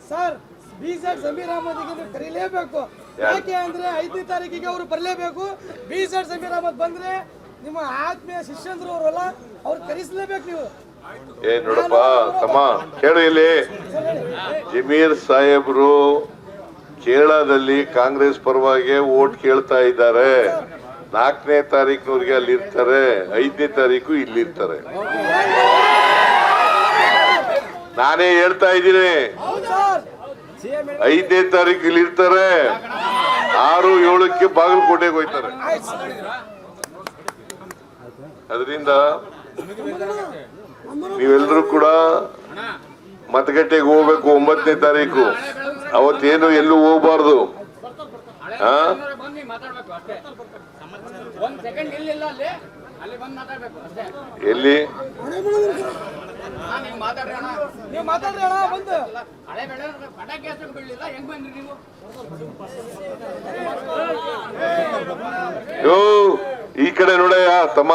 Sir B Z Sameer Ahmed ಕರೀಲೇಬೇಕು. ಯಾಕೆ ಅಂದ್ರೆ 5ನೇ ತಾರೀಕಿಗೆ ಅವರು ಬರಲೇಬೇಕು. ಬಿಜೆಡ್ ಸಮೀರ್ ಅಹಮದ್ ಬಂದ್ರೆ ನಿಮ್ಮ ಆತ್ಮೀಯ ಶಿಷ್ಯಂದ್ರು ಅವರಲ್ಲ, ಅವ್ರು ಕರೆಸಲೇಬೇಕು ನೀವು. ನೋಡಪ್ಪ ತಮ್ಮ ಕೇಳು, ಇಲ್ಲಿ ಜಮೀರ್ ಸಾಹೇಬ್ರು ಕೇರಳದಲ್ಲಿ ಕಾಂಗ್ರೆಸ್ ಪರವಾಗಿ ವೋಟ್ ಕೇಳ್ತಾ ಇದ್ದಾರೆ. 4ನೇ ತಾರೀಕಿನವ್ರಿಗೆ ಅಲ್ಲಿ ಇರ್ತಾರೆ, 5ನೇ ತಾರೀಕು ಇಲ್ಲಿರ್ತಾರೆ. ನಾನೇ ಹೇಳ್ತಾ ಇದ್ದೀನಿ, 5ನೇ ತಾರೀಕು ಇಲ್ಲಿ ಇರ್ತಾರೆ, 6, 7ಕ್ಕೆ ಬಾಗಲಕೋಟೆಗೆ ಹೋಗ್ತಾರೆ. ಅದರಿಂದ ನೀವೆಲ್ಲರೂ ಕೂಡ ಮತಗಟ್ಟೆಗೆ ಹೋಗ್ಬೇಕು 9ನೇ ತಾರೀಕು. ಅವತ್ತೇನು ಎಲ್ಲೂ ಹೋಗ್ಬಾರ್ದು. ಎಲ್ಲಿ ಈ ಕಡೆ ನೋಡಯ್ಯ ತಮ್ಮ,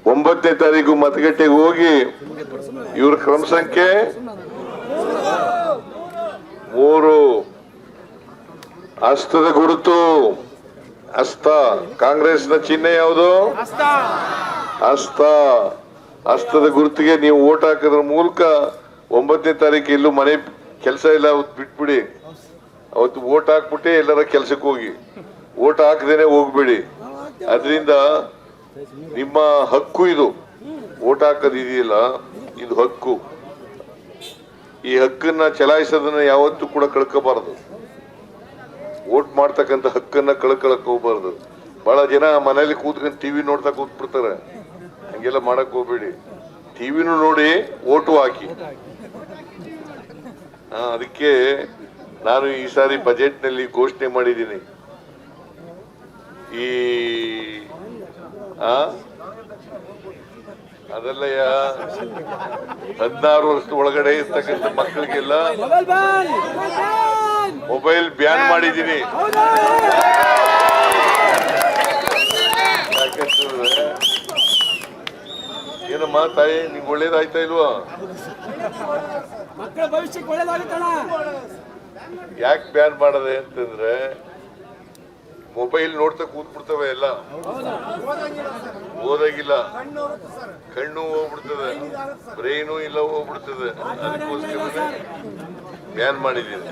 9ನೇ ತಾರೀಕು ಮತಗಟ್ಟೆಗೆ ಹೋಗಿ ಇವ್ರ ಕ್ರಮ ಸಂಖ್ಯೆ 3 ಹಸ್ತದ ಗುರುತು. ಹಸ್ತ ಕಾಂಗ್ರೆಸ್ನ ಚಿಹ್ನೆ ಯಾವುದು? ಹಸ್ತದ ಗುರುತಿಗೆ ನೀವು ಓಟ್ ಹಾಕೋದ್ರ ಮೂಲಕ 9ನೇ ತಾರೀಕು ಎಲ್ಲೂ ಮನೆ ಕೆಲಸ ಇಲ್ಲ, ಅವತ್ತು ಬಿಟ್ಬಿಡಿ. ಅವತ್ತು ಓಟ್ ಹಾಕ್ಬಿಟ್ಟೆ ಎಲ್ಲರ ಕೆಲ್ಸಕ್ಕೆ ಹೋಗಿ, ಓಟ್ ಹಾಕದೇನೆ ಹೋಗ್ಬೇಡಿ. ಅದರಿಂದ ನಿಮ್ಮ ಹಕ್ಕು ಇದು, ಓಟ್ ಹಾಕೋದು ಇದೆಯಲ್ಲ, ಇದು ಹಕ್ಕು. ಈ ಹಕ್ಕನ್ನ ಚಲಾಯಿಸೋದನ್ನ ಯಾವತ್ತೂ ಕೂಡ ಕಳ್ಕೋಬಾರದು. ವೋಟ್ ಮಾಡ್ತಕ್ಕಂಥ ಹಕ್ಕನ್ನ ಕಳ್ಕೊಳಕ್ ಹೋಗ್ಬಾರ್ದು. ಬಹಳ ಜನ ಮನೇಲಿ ಕೂತ್ಕೊಂಡು ಟಿವಿ ನೋಡ್ತಾ ಕೂತ್ಬಿಡ್ತಾರೆ. ಹಂಗೆಲ್ಲ ಮಾಡಕ್ ಹೋಗ್ಬೇಡಿ. ಟಿವಿನೂ ನೋಡಿ ಓಟು ಹಾಕಿ. ಅದಕ್ಕೆ ನಾನು ಈ ಸಾರಿ ಬಜೆಟ್ ನಲ್ಲಿ ಘೋಷಣೆ ಮಾಡಿದ್ದೀನಿ, ಈ ಅದೆಲ್ಲ 16 ವರ್ಷದ ಒಳಗಡೆ ಇರ್ತಕ್ಕಂಥ ಮಕ್ಕಳಿಗೆಲ್ಲ ಮೊಬೈಲ್ ಬ್ಯಾನ್ ಮಾಡಿದ್ದೀನಿ. ಯಾಕಂತಂದ್ರೆ ಏನಮ್ಮ ತಾಯಿ, ನಿಂಗೆ ಒಳ್ಳೇದಾಯ್ತಾ ಇಲ್ವಾ? ಮಕ್ಕಳ ಭವಿಷ್ಯಕ್ಕೆ ಒಳ್ಳೇದಾಗುತ್ತಣ್ಣ. ಯಾಕೆ ಬ್ಯಾನ್ ಮಾಡದೆ ಅಂತಂದ್ರೆ ಮೊಬೈಲ್ ನೋಡ್ತಾ ಕೂತ್ಬಿಡ್ತವೆ, ಎಲ್ಲ ಓದಾಗಿಲ್ಲ, ಕಣ್ಣು ಹೋಗ್ಬಿಡ್ತದೆ, ಬ್ರೈನು ಇಲ್ಲ ಹೋಗ್ಬಿಡ್ತದೆ. ಅದಕ್ಕೋಸ್ಕರ ಬ್ಯಾನ್ ಮಾಡಿದ್ದೀನಿ.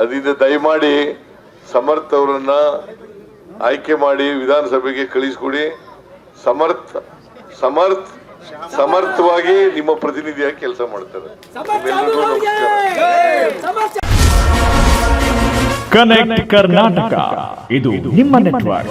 ಅದರಿಂದ ದಯಮಾಡಿ ಸಮರ್ಥ ಅವರನ್ನ ಆಯ್ಕೆ ಮಾಡಿ ವಿಧಾನಸಭೆಗೆ ಕಳಿಸ್ಕೊಡಿ. ಸಮರ್ಥವಾಗಿ ನಿಮ್ಮ ಪ್ರತಿನಿಧಿಯಾಗಿ ಕೆಲಸ ಮಾಡ್ತಾರೆ. ನಿಮ್ಮೆಲ್ಲರಿಗೂ ನಮಸ್ಕಾರ. ಕನೆಕ್ಟ್ ಕರ್ನಾಟಕ, ಇದು ನಿಮ್ಮ ನೆಟ್ವರ್ಕ್.